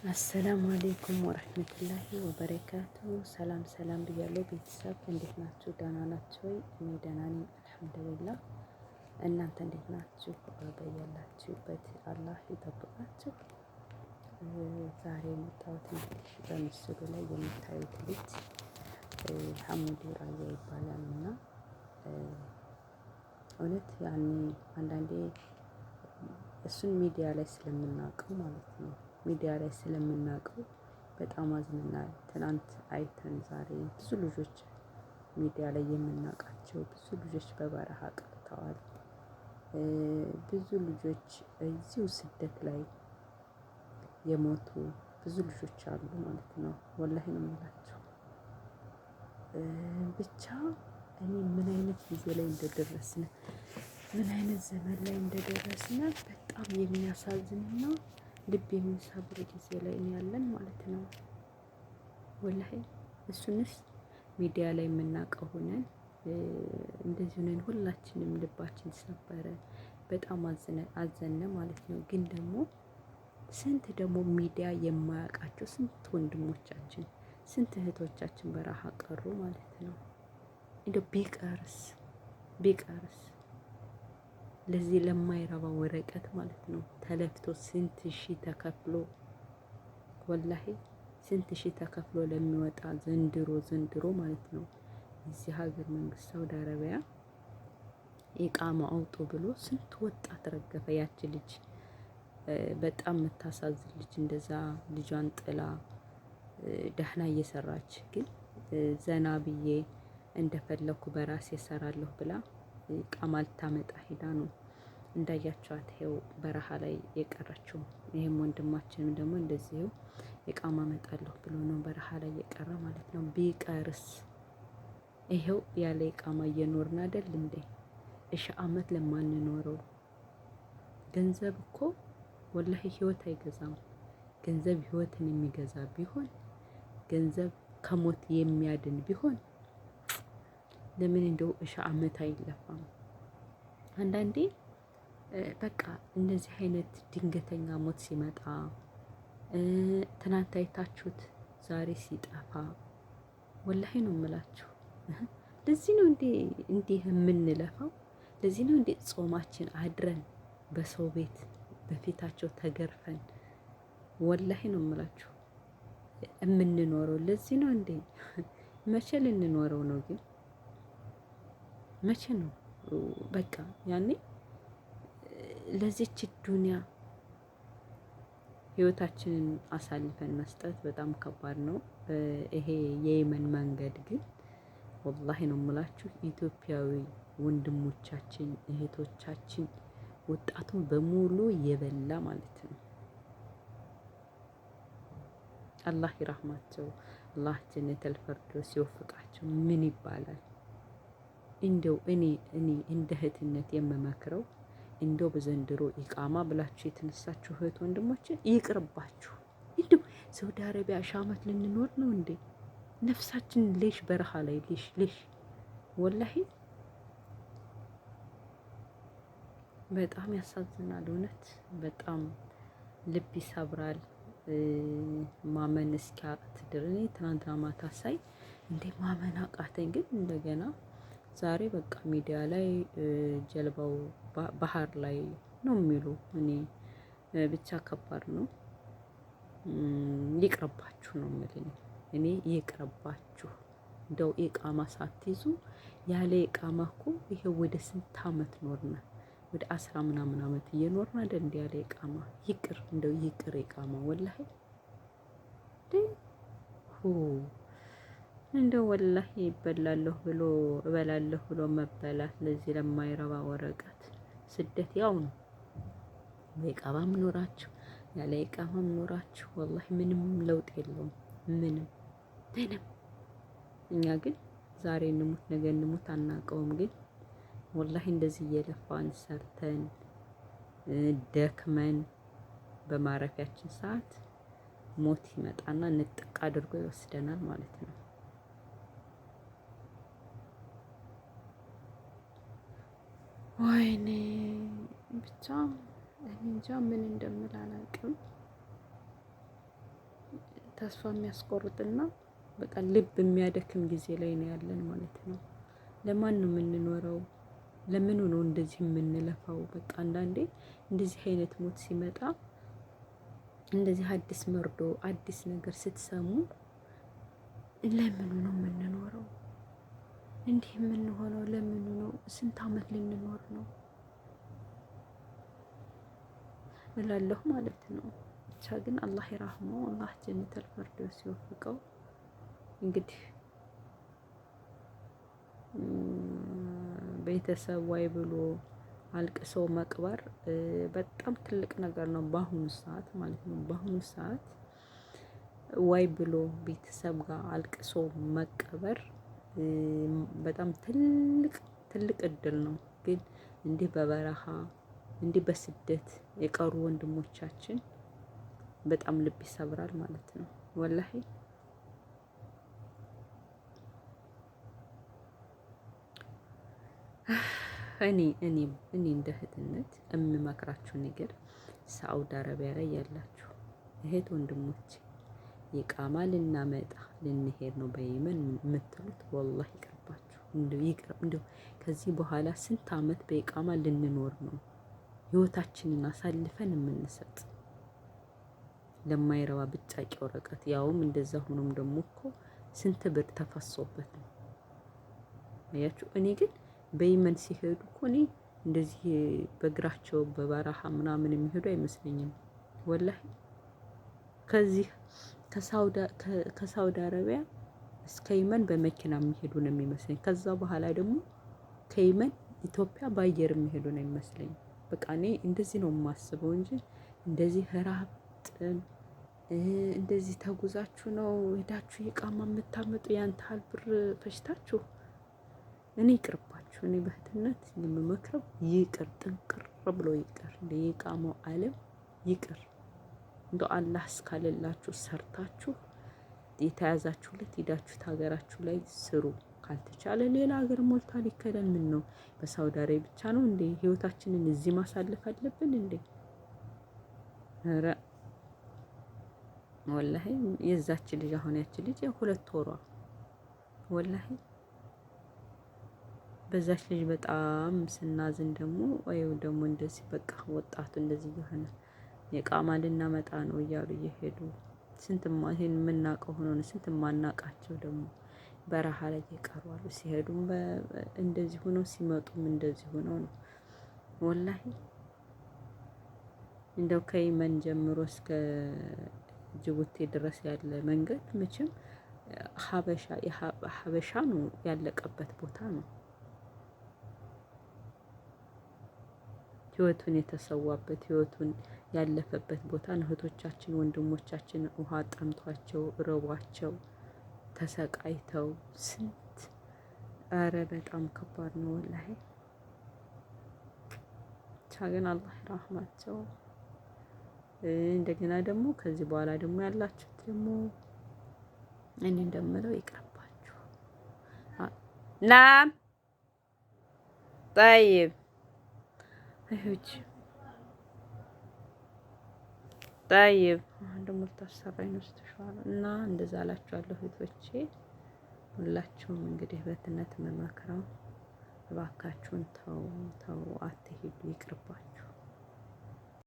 አሰላሙ አሌይኩም ወረህመቱላሂ ወበረካቱ። ሰላም ሰላም ብያለሁ ቤተሰብ፣ እንዴት ናችሁ? ደህና ናችሁ ወይ? እኔ ደህና ነኝ አልሐምዱሊላህ። እናንተ እንዴት ናችሁ? በያላችሁበት አላህ ይጠብቃችሁ። ዛሬ የመጣሁት እንግዲህ በምስሉ ላይ የምታዩት ልጅ ሐሙዲ ራያ ይባላል እና እውነት ያኔ አንዳንዴ እሱን ሚዲያ ላይ ስለምናውቀው ማለት ነው ሚዲያ ላይ ስለምናውቀው በጣም አዝነናል። ትናንት አይተን ዛሬ ብዙ ልጆች ሚዲያ ላይ የምናውቃቸው ብዙ ልጆች በበረሃ ቀርተዋል። ብዙ ልጆች እዚሁ ስደት ላይ የሞቱ ብዙ ልጆች አሉ ማለት ነው። ወላሂ ነው የምላቸው። ብቻ እኔ ምን አይነት ጊዜ ላይ እንደደረስን ምን አይነት ዘመን ላይ እንደደረስን በጣም የሚያሳዝንና ልብ የሚሰብር ጊዜ ላይ ያለን ማለት ነው። ወላሂ እሱንስ ሚዲያ ላይ የምናውቀው ሆነን እንደዚህ ሆነን ሁላችንም ልባችን ሰበረ። በጣም አዘነ ማለት ነው። ግን ደግሞ ስንት ደግሞ ሚዲያ የማያውቃቸው ስንት ወንድሞቻችን ስንት እህቶቻችን በረሃ ቀሩ ማለት ነው። እንደው ቢቀርስ ለዚህ ለማይረባ ወረቀት ማለት ነው ተለፍቶ ስንት ሺህ ተከፍሎ ወላሂ ስንት ሺህ ተከፍሎ ለሚወጣ ዘንድሮ ማለት ነው። እዚህ ሀገር መንግስት ሳውዲ አረቢያ ኢቃማ አውጡ ብሎ ስንት ወጣት ረገፈ። ያቺ ልጅ በጣም የምታሳዝን ልጅ እንደዛ ልጇን ጥላ ደህና እየሰራች ግን ዘና ብዬ እንደፈለኩ በራሴ እሰራለሁ ብላ ኢቃማ ልታመጣ ሄዳ ነው እንዳያቸዋት ይሄው በረሃ ላይ የቀረችው። ይሄም ወንድማችንም ደግሞ እንደዚሁ ኢቃማ አመጣለሁ ብሎ ነው በረሃ ላይ የቀረ ማለት ነው። ቢቀርስ ይሄው ያለ ኢቃማ እየኖርን አይደል እንዴ? እሺ አመት ለማንኖረው ገንዘብ እኮ ወላሂ ህይወት አይገዛም። ገንዘብ ህይወትን የሚገዛ ቢሆን ገንዘብ ከሞት የሚያድን ቢሆን ለምን እንደው እሺ አመት አይለፋም? አንዳንዴ በቃ እንደዚህ አይነት ድንገተኛ ሞት ሲመጣ ትናንት አይታችሁት ዛሬ ሲጠፋ ወላሂ ነው የምላችሁ። ለዚህ ነው እንዴ የምንለፋው? ለዚህ ነው እንዴ ጾማችን አድረን በሰው ቤት በፊታቸው ተገርፈን ወላሂ ነው የምላችሁ የምንኖረው? ለዚህ ነው እንዴ? መቼ ልንኖረው ነው ግን? መቼ ነው በቃ ያኔ ለዚች ዱንያ ህይወታችንን አሳልፈን መስጠት በጣም ከባድ ነው። ይሄ የየመን መንገድ ግን ወላሂ ነው የምላችሁ ኢትዮጵያዊ ወንድሞቻችን እህቶቻችን ወጣቱን በሙሉ የበላ ማለት ነው። አላህ ይራህማቸው፣ አላህ ጀነተል ፊርደውስ ሲወፍቃቸው። ምን ይባላል? እንደው እኔ እንደ እህትነት የምመክረው እንደው በዘንድሮ ኢቃማ ብላችሁ የተነሳችሁ እህት ወንድሞች ይቅርባችሁ። እንደው ሳውዲ አረቢያ ሺህ ዓመት ልንኖር ነው እንዴ? ነፍሳችን ሌሽ በረሃ ላይ ሌሽ ወላሂ በጣም ያሳዝናል። እውነት በጣም ልብ ይሰብራል። ማመን እስኪያቅት ድረስ እኔ ትናንትና ማታ ሳይ እንዴ ማመን አቃተኝ። ግን እንደገና ዛሬ በቃ ሚዲያ ላይ ጀልባው ባህር ላይ ነው የሚሉ እኔ ብቻ ከባድ ነው። ይቅርባችሁ ነው የምልኝ እኔ ይቅርባችሁ። እንደው ኢቃማ ሳትይዙ ያለ ኢቃማ እኮ ይሄው ወደ ስንት አመት ኖርና ወደ 10 ምናምን አመት እየኖርን አይደል እንዴ? ያለ ኢቃማ ይቅር እንደው ይቅር ኢቃማ ወላሂ እንደው ወላሂ እበላለሁ ብሎ መበላት ለዚህ ለማይረባ ወረቀት ስደት ያው ነው። በኢቃማም ኖራችሁ ያለ ኢቃማም ኖራችሁ ወላሂ ምንም ለውጥ የለውም። ምንም እኛ ግን ዛሬ እንሙት ነገ እንሙት አናውቀውም። ግን ወላሂ እንደዚህ እየለፋን ሰርተን ደክመን በማረፊያችን ሰዓት ሞት ይመጣና ንጥቅ አድርጎ ይወስደናል ማለት ነው። ወይኔ ብቻ እኔ እንጃ ምን እንደምል አላውቅም። ተስፋ የሚያስቆርጥና በቃ ልብ የሚያደክም ጊዜ ላይ ነው ያለን ማለት ነው። ለማን ነው የምንኖረው? ለምኑ ነው እንደዚህ የምንለፋው? በቃ አንዳንዴ እንደዚህ አይነት ሞት ሲመጣ እንደዚህ አዲስ መርዶ አዲስ ነገር ስትሰሙ ለምኑ ነው የምንኖረው? እንዲህ የምንሆነው ለምኑ ነው? ስንት አመት ልንኖር ነው እላለሁ ማለት ነው። ብቻ ግን አላህ ይራህመው፣ አላህ ጀነተል ፊርደውስ ሲወፍቀው። እንግዲህ ቤተሰብ ዋይ ብሎ አልቅሶ መቅበር በጣም ትልቅ ነገር ነው በአሁኑ ሰዓት ማለት ነው። በአሁኑ ሰዓት ዋይ ብሎ ቤተሰብ ጋር አልቅሶ መቀበር በጣም ትልቅ እድል ነው። ግን እንዲህ በበረሃ እንዲህ በስደት የቀሩ ወንድሞቻችን በጣም ልብ ይሰብራል ማለት ነው ወላሂ። እኔ እንደ እህትነት የምመክራችሁ ነገር ሳውዲ አረቢያ ላይ ያላችሁ እህት ወንድሞች ይቃማ ልናመጣ ልንሄድ ነው በየመን የምትሉት ወላሂ ይቅርባችሁ። እንደው ከዚህ በኋላ ስንት አመት በይቃማ ልንኖር ነው ህይወታችንን አሳልፈን የምንሰጥ ለማይረባ ብጫቂ ወረቀት? ያውም እንደዛ ሆኖም ደግሞ እኮ ስንት ብር ተፈሶበት ነው። አያችሁ። እኔ ግን በየመን ሲሄዱ እኮ እኔ እንደዚህ በእግራቸው በበረሃ ምናምን የሚሄዱ አይመስለኝም ወላሂ። ከዚህ ከሳውዲ አረቢያ እስከ የመን በመኪና የሚሄዱ ነው የሚመስለኝ። ከዛ በኋላ ደግሞ ከየመን ኢትዮጵያ በአየር የሚሄዱ ነው የሚመስለኝ። በቃ እኔ እንደዚህ ነው የማስበው እንጂ እንደዚህ ረሃብ ጥም እንደዚህ ተጉዛችሁ ነው ሄዳችሁ ይቃማ የምታመጡ ያን ታህል ብር ፈጅታችሁ። እኔ ይቅርባችሁ። እኔ በእህትነት የምመክረው ይቅር፣ ጥንቅር ብሎ ይቅር። እንደ የቃማው ዓለም ይቅር። እንደ አላህ እስካለላችሁ ሰርታችሁ የተያዛችሁለት ሄዳችሁት ሀገራችሁ ላይ ስሩ። ካልተቻለ ሌላ ሀገር ሞልቷል ይከደን። ምን ነው በሳውዲ አረቢያ ብቻ ነው እንዴ ህይወታችንን እዚህ ማሳለፍ አለብን እንዴ? ኧረ ወላሂ የዛች ልጅ አሁን ያች ልጅ 2 ወሯ ወላሂ በዛች ልጅ በጣም ስናዝን ደግሞ ወይው ደግሞ እንደዚህ በቃ ወጣቱ እንደዚህ የሆነ የቃማ ልናመጣ ነው እያሉ እየሄዱ ስንትማ ይሄን የምናውቀው ሆኖ ነው ስንት ማናውቃቸው ደግሞ በረሃ ላይ ይቀርባሉ። ሲሄዱም እንደዚህ ሆነው ሲመጡም እንደዚህ ሆነው ነው ወላሂ። እንደው ከየመን ጀምሮ እስከ ጅቡቲ ድረስ ያለ መንገድ መቼም ሀበሻ ነው ያለቀበት ቦታ ነው። ህይወቱን የተሰዋበት ህይወቱን ያለፈበት ቦታ ነው። እህቶቻችን ወንድሞቻችን ውሃ ጠምቷቸው ርቧቸው ተሰቃይተው ስንት አረ በጣም ከባድ ነው ወላሂ። ብቻ ግን አላህ ይራህማቸው። እንደገና ደግሞ ከዚህ በኋላ ደግሞ ያላችሁት ደግሞ እኔ እንደምለው ይቅርባችሁ። ናም ጠይብ አይሁጅ ጠይብ ደግሞ ልታሰራኝ ነው ስትሻለ እና እንደዛ አላችኋለሁ እህቶቼ። ሁላችሁም እንግዲህ በእህትነት መመክረው እባካችሁን ተው አትሂዱ፣ ይቅርባችሁ።